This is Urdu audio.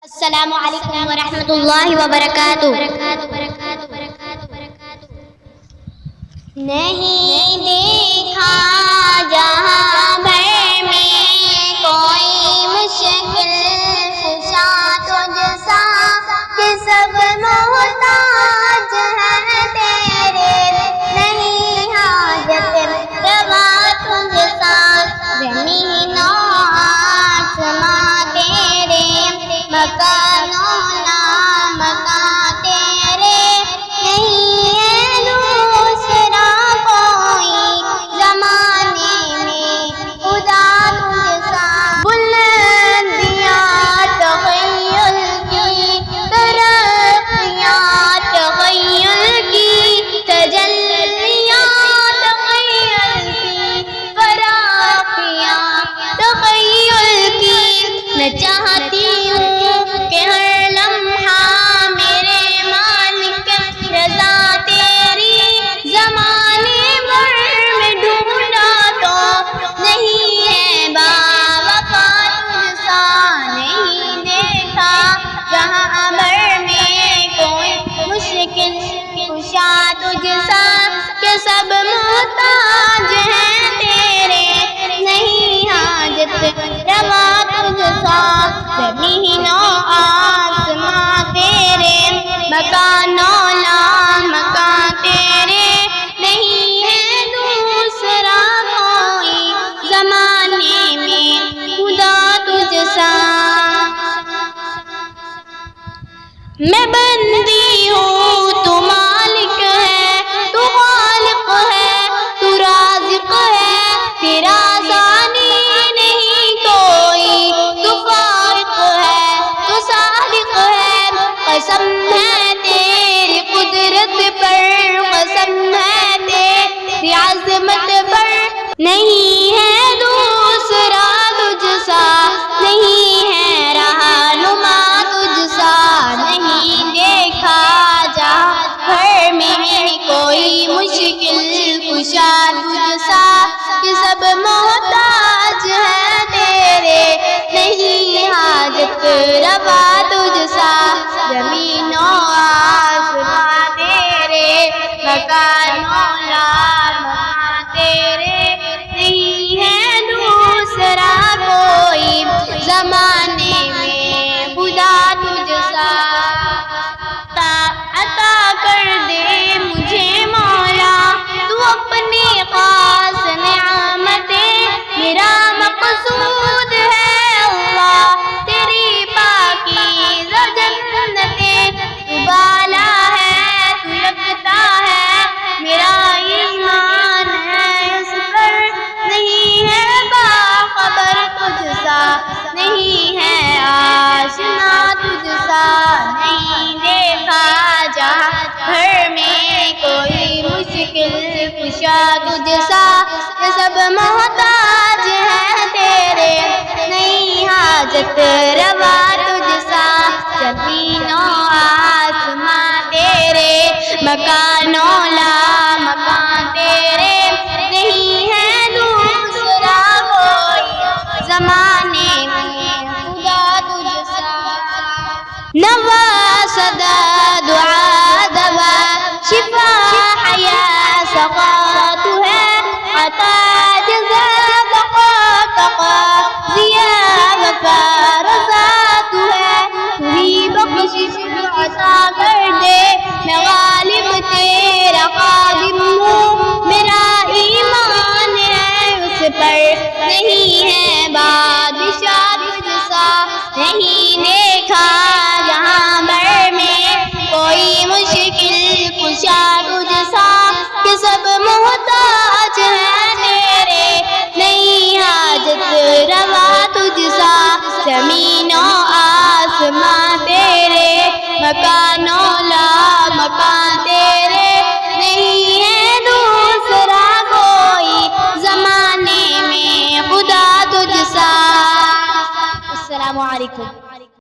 السلام علیکم ورحمۃ اللہ وبرکاتہ۔ نہیں دیکھا جہاں بھر میں کوئی مشکل کشا تجھ سا کہ سب محتاج ہیں تیرے، نہیں حاجت روا تجھ سا زمین و آسماں تیرے، مکان و لامکان تیرے، نہیں ہے دوسرا کوئی زمانے میں خدا تجھ سا۔ بلندیاں تخیل کی، ترقیاں تخیل کی، تجلیاں تخیل کی، فراخیاں تخیل کی، میں چاہتی ہوں کہ ہر لمحہ میرے مالک رضا تیری، زمانے بھر میں ڈھونڈا تو نہیں ہے باوفا تجھ سا، نہیں دیکھا جہاں بھر میں کوئی مشکل کشا تجھ سا کہ سب محتاج ہیں تیرے، نہیں حاجت روا تجھ سا زمین و آسماں تیرے، مکان و لامکان تیرے، نہیں ہے دوسرا کوئی زمانے میں خدا تجھ سا۔ میں بندی ہوں تو مالک ہے، تو خالق ہے، تو رازق ہے، تیرا ثانی نہیں کوئی، تو فارق ہے، تو صادق ہے، قسم ہے تیری قدرت پر، قسم ہے تیری عظمت پر، نہیں ہے دوسرا تجھ سا، نہیں ہے رہنما تجھ سا، نہیں دیکھا جہاں بھر میں کوئی مشکل کشا تجھ سا کہ سب محتاج ہیں تیرے، نہیں حاجت روا تجھ سا زمین و آسماں تیرے، مکان و لامکان تیرے، نہیں ہے دوسرا کوئی زمانے میں خدا تجھ سا۔ عطا کر دے مجھے مولا تو اپنی خاص نعمتیں، میرا مقصود ہے اللہ تیری پاکیزہ جنتیں، تو بالا ہے تو یکتا ہے، میرا ایمان ہے اس پر، نہیں ہے باخبر تجھ سا، نہیں ہے آشنا تجھ سا، نہیں دیکھا جہاں بھر میں کوئی مشکل کشا تجھ سا کہ سب محتاج ہیں تیرے، نہیں حاجت روا تجھ سا زمین و آسماں تیرے، مکان و لامکان تیرے، نہیں ہے دوسرا کوئی زمانے میں خدا تجھ سا۔ نوا صدا دعا دوا شفا حیا سقا تو ہے، عطا جزا بقا تقا ضیا وفا رضا تو ہے، تو ہی بخشش عطا کر دے، میں غالب تیرا خادم ہوں، میرا ایمان ہے اس پر، نہیں ہے بادشاہ تجھ سا، نہیں دیکھا جہاں بھر میں کوئی مشکل کشا تجھ سا کہ سب محتاج ہیں تیرے، نہیں حاجت روا تجھ سا زمین و آسماں تیرے، مکان و لامکان تیرے، نہیں ہے دوسرا کوئی زمانے میں خدا تجھ سا۔ السلام علیکم۔